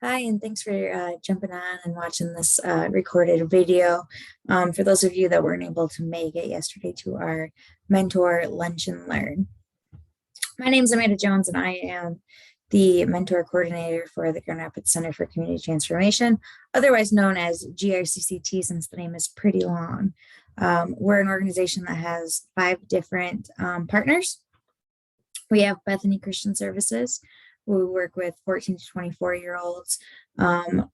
Hi, and thanks for jumping on and watching this recorded video. For those of you that weren't able to make it yesterday to our mentor lunch and learn. My name is Amanda Jones, and I am the mentor coordinator for the Grand Rapids Center for Community Transformation, otherwise known as GRCCT, since the name is pretty long. We're an organization that has 5 different partners. We have Bethany Christian Services. We work with 14 to 24-year-olds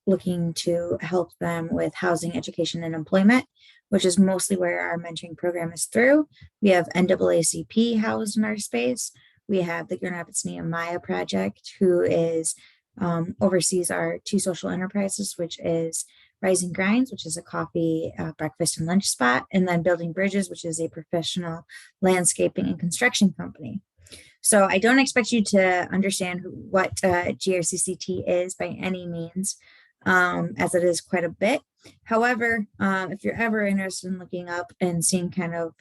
looking to help them with housing, education, and employment, which is mostly where our mentoring program is through. We have NAACP housed in our space. We have the Grand Rapids Nehemiah Project, who is oversees our 2 social enterprises, which is Rising Grinds, which is a coffee, breakfast, and lunch spot, and then Building Bridges, which is a professional landscaping and construction company. So I don't expect you to understand what GRCCT is by any means, as it is quite a bit. However, if you're ever interested in looking up and seeing kind of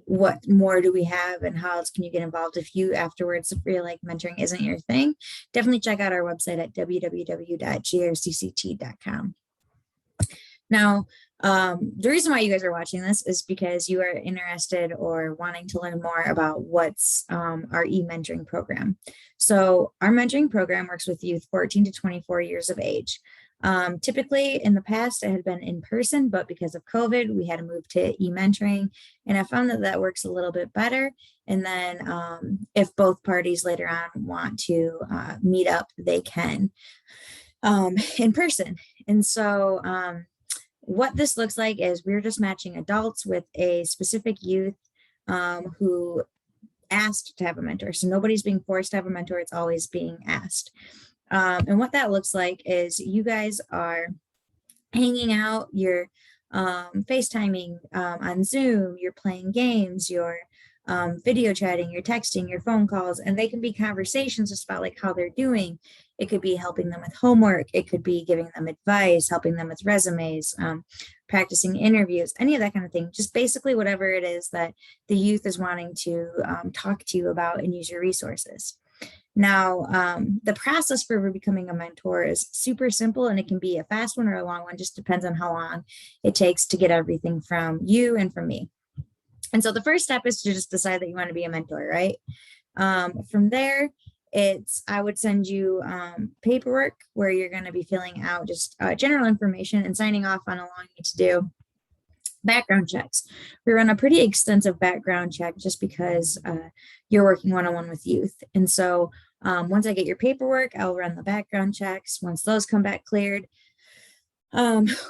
what more do we have and how else can you get involved if you afterwards feel like mentoring isn't your thing, definitely check out our website at www.grcct.com. Now, the reason why you guys are watching this is because you are interested or wanting to learn more about what's our e-mentoring program. So our mentoring program works with youth 14 to 24 years of age. Typically in the past, it had been in person, but because of COVID, we had to move to e-mentoring. And I found that that works a little bit better. And then if both parties later on want to meet up, they can in person. And so what this looks like is we're just matching adults with a specific youth who asked to have a mentor. So nobody's being forced to have a mentor. It's always being asked. And what that looks like is you guys are hanging out, you're FaceTiming on Zoom, you're playing games, you're video chatting, you're texting, your phone calls, and they can be conversations just about like how they're doing. It could be helping them with homework. It could be giving them advice, helping them with resumes, practicing interviews, any of that kind of thing. Just basically whatever it is that the youth is wanting to talk to you about and use your resources. Now, the process for becoming a mentor is super simple, and it can be a fast one or a long one, just depends on how long it takes to get everything from you and from me. And so the first step is to just decide that you want to be a mentor, right? From there, I would send you paperwork where you're going to be filling out just general information and signing off on allowing you to do background checks. We run a pretty extensive background check just because you're working one-on-one with youth. And so once I get your paperwork, I'll run the background checks. Once those come back cleared,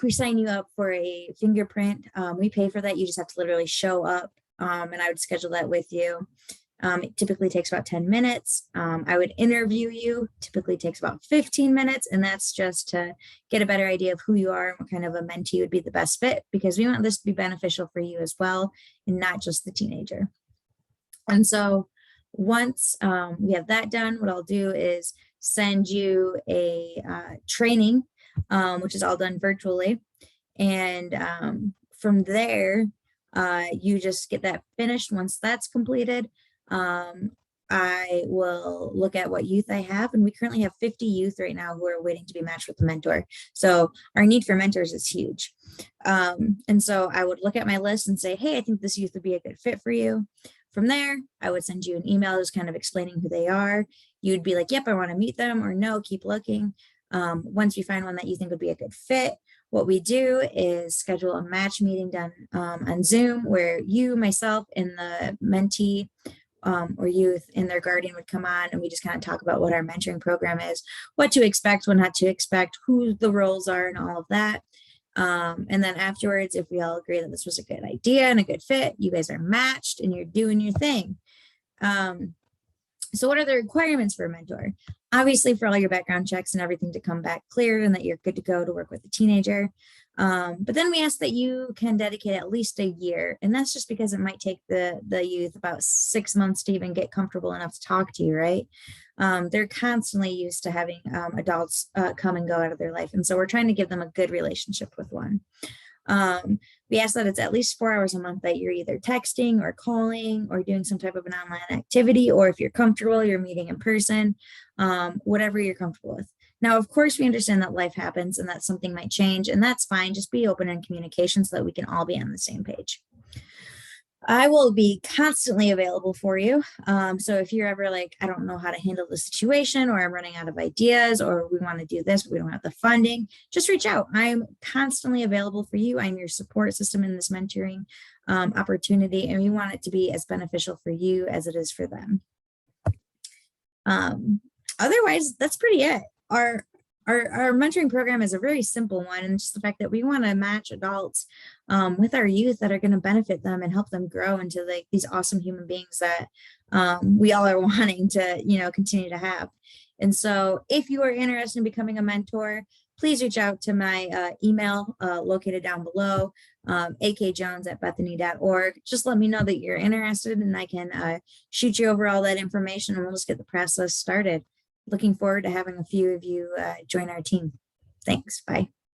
we sign you up for a fingerprint. We pay for that. You just have to literally show up, and I would schedule that with you. It typically takes about 10 minutes. I would interview you, typically takes about 15 minutes, and that's just to get a better idea of who you are and what kind of a mentee would be the best fit, because we want this to be beneficial for you as well, and not just the teenager. And so once we have that done, what I'll do is send you a training, which is all done virtually. And from there, you just get that finished. Once that's completed, I will look at what youth I have, and we currently have 50 youth right now who are waiting to be matched with a mentor. So our need for mentors is huge. And so I would look at my list and say, hey, I think this youth would be a good fit for you. From there, I would send you an email just kind of explaining who they are. You'd be like, yep, I want to meet them, or no, keep looking. Once we find one that you think would be a good fit, what we do is schedule a match meeting done on Zoom where you, myself, and the mentee or youth and their guardian would come on, and we just kind of talk about what our mentoring program is, what to expect, what not to expect, who the roles are, and all of that. And then afterwards, if we all agree that this was a good idea and a good fit, you guys are matched and you're doing your thing. So what are the requirements for a mentor? Obviously, for all your background checks and everything to come back clear and that you're good to go to work with a teenager. But then we ask that you can dedicate at least a year. And that's just because it might take the youth about 6 months to even get comfortable enough to talk to you, right? They're constantly used to having adults come and go out of their life. And so we're trying to give them a good relationship with one. We ask that it's at least 4 hours a month that you're either texting or calling or doing some type of an online activity, or if you're comfortable, you're meeting in person, whatever you're comfortable with. Now, of course, we understand that life happens and that something might change, and that's fine. Just be open in communication so that we can all be on the same page. I will be constantly available for you. So if you're ever like, I don't know how to handle the situation, or I'm running out of ideas, or we want to do this, but we don't have the funding, just reach out. I'm constantly available for you. I'm your support system in this mentoring opportunity, and we want it to be as beneficial for you as it is for them. Otherwise, that's pretty it. Our mentoring program is a very simple one, and just the fact that we want to match adults with our youth that are going to benefit them and help them grow into like these awesome human beings that we all are wanting to, continue to have. And so if you are interested in becoming a mentor, please reach out to my email located down below, akjones@bethany.org. Just let me know that you're interested, and I can shoot you over all that information, and we'll just get the process started. Looking forward to having a few of you join our team. Thanks. Bye.